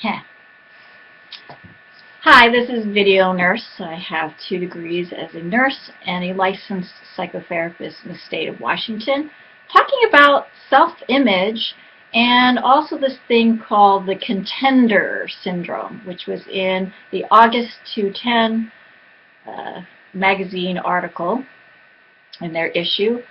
Heh. Hi, this is Video Nurse. I have 2 degrees as a nurse and a licensed psychotherapist in the state of Washington, talking about self-image and also this thing called the Contender syndrome, which was in the August 2010 magazine article in their issue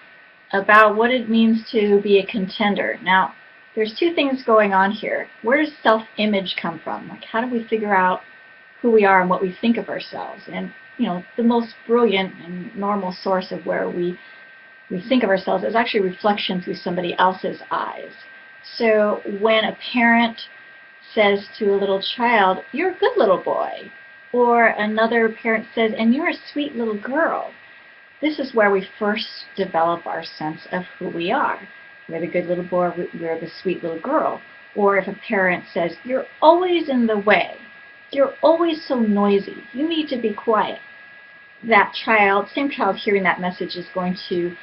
about what it means to be a contender. Now, there's 2 things going on here. Where does self-image come from? Like, how do we figure out who we are and what we think of ourselves? And, the most brilliant and normal source of where we think of ourselves is actually a reflection through somebody else's eyes. So when a parent says to a little child, "You're a good little boy," or another parent says, "And you're a sweet little girl," this is where we first develop our sense of who we are. We're the good little boy, we're the sweet little girl. Or if a parent says, "You're always in the way, you're always so noisy, you need to be quiet," that child, same child hearing that message, is going to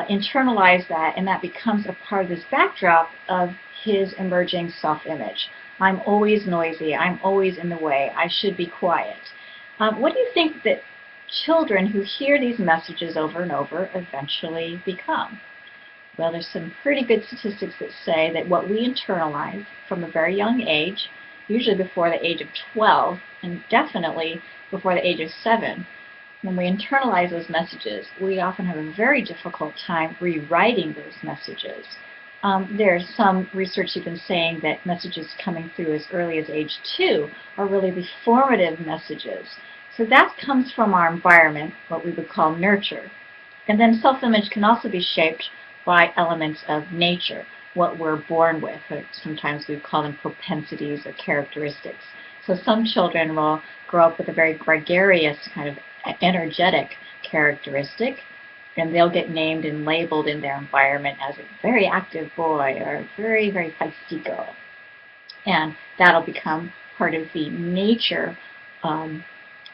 internalize that, and that becomes a part of this backdrop of his emerging self-image. I'm always noisy, I'm always in the way, I should be quiet. What do you think that children who hear these messages over and over eventually become? Well, there's some pretty good statistics that say that what we internalize from a very young age, usually before the age of 12, and definitely before the age of 7, when we internalize those messages, we often have a very difficult time rewriting those messages. There's some research even saying that messages coming through as early as age 2 are really the formative messages. So that comes from our environment, what we would call nurture. And then self-image can also be shaped by elements of nature, what we're born with, or sometimes we call them propensities or characteristics. So some children will grow up with a very gregarious, kind of energetic characteristic, and they'll get named and labeled in their environment as a very active boy or a very, very feisty girl. And that'll become part of the nature,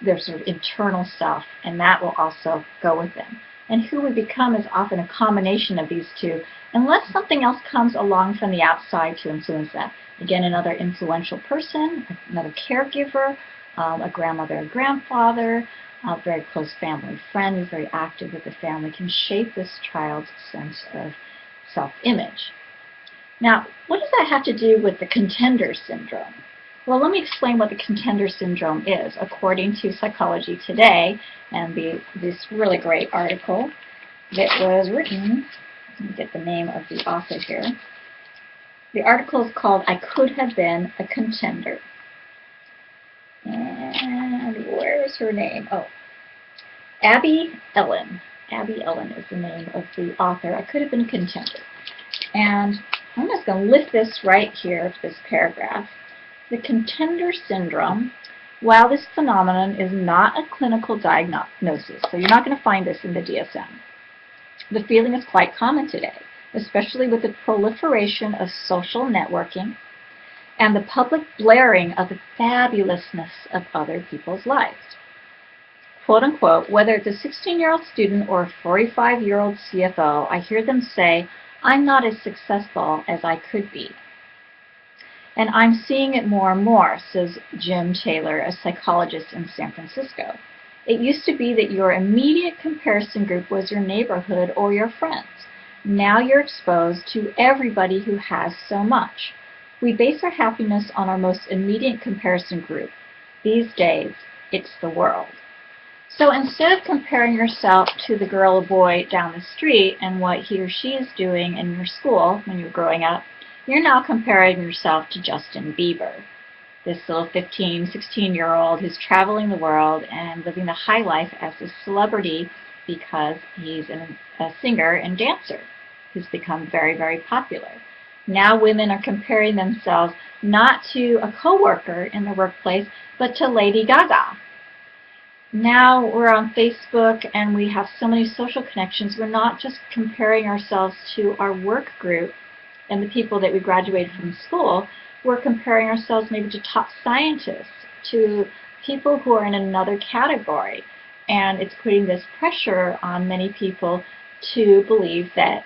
their sort of internal self, and that will also go with them. And who we become is often a combination of these two, unless something else comes along from the outside to influence that. Again, another influential person, another caregiver, a grandmother or grandfather, a very close family friend who's very active with the family can shape this child's sense of self-image. Now, what does that have to do with the contender syndrome? Well, let me explain what the contender syndrome is. According to Psychology Today and this really great article that was written, let me get the name of the author here. The article is called "I Could Have Been a Contender." And where's her name? Oh, Abby Ellen. Abby Ellen is the name of the author. I could have been a contender. And I'm just going to lift this right here, this paragraph. The contender syndrome, while this phenomenon is not a clinical diagnosis, so you're not going to find this in the DSM, the feeling is quite common today, especially with the proliferation of social networking and the public blaring of the fabulousness of other people's lives. Quote unquote, whether it's a 16-year-old student or a 45-year-old CFO, I hear them say, "I'm not as successful as I could be." And I'm seeing it more and more, says Jim Taylor, a psychologist in San Francisco. It used to be that your immediate comparison group was your neighborhood or your friends. Now you're exposed to everybody who has so much. We base our happiness on our most immediate comparison group. These days, it's the world. So instead of comparing yourself to the girl or boy down the street and what he or she is doing in your school when you're growing up, you're now comparing yourself to Justin Bieber, this little 15, 16-year-old who's traveling the world and living the high life as a celebrity because he's a singer and dancer who's become very, very popular. Now women are comparing themselves not to a coworker in the workplace, but to Lady Gaga. Now we're on Facebook and we have so many social connections. We're not just comparing ourselves to our work group and the people that we graduated from school. We're comparing ourselves maybe to top scientists, to people who are in another category. And it's putting this pressure on many people to believe that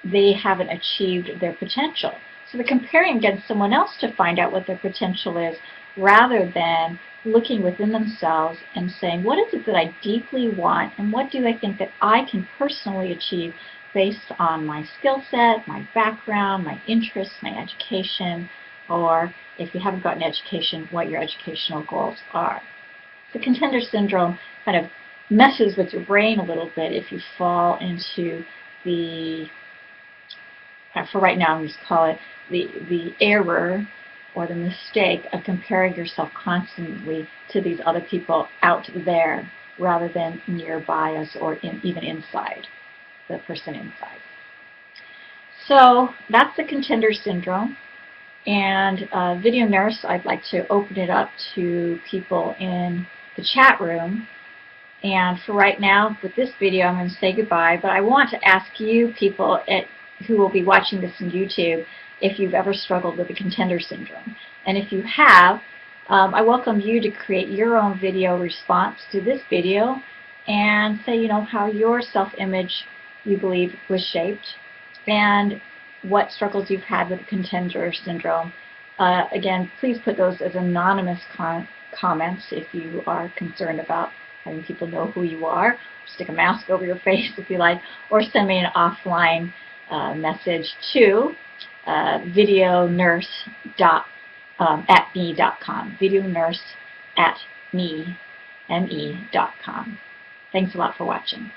they haven't achieved their potential. So they're comparing against someone else to find out what their potential is, rather than looking within themselves and saying, what is it that I deeply want, and what do I think that I can personally achieve based on my skill set, my background, my interests, my education, or if you haven't gotten education, what your educational goals are. The contender syndrome kind of messes with your brain a little bit if you fall into the, for right now I'm just call it the error or the mistake of comparing yourself constantly to these other people out there rather than nearby us or even inside, the person inside. So that's the contender syndrome. And Video Nurse, I'd like to open it up to people in the chat room. And for right now, with this video, I'm going to say goodbye. But I want to ask you people who will be watching this on YouTube if you've ever struggled with the contender syndrome. And if you have, I welcome you to create your own video response to this video and say, you know, how your self-image you believe was shaped and what struggles you've had with the contender syndrome. Again, please put those as anonymous comments if you are concerned about having people know who you are. Stick a mask over your face if you like, or send me an offline message to videonurse@me.com. videonurse@me.com. Thanks a lot for watching.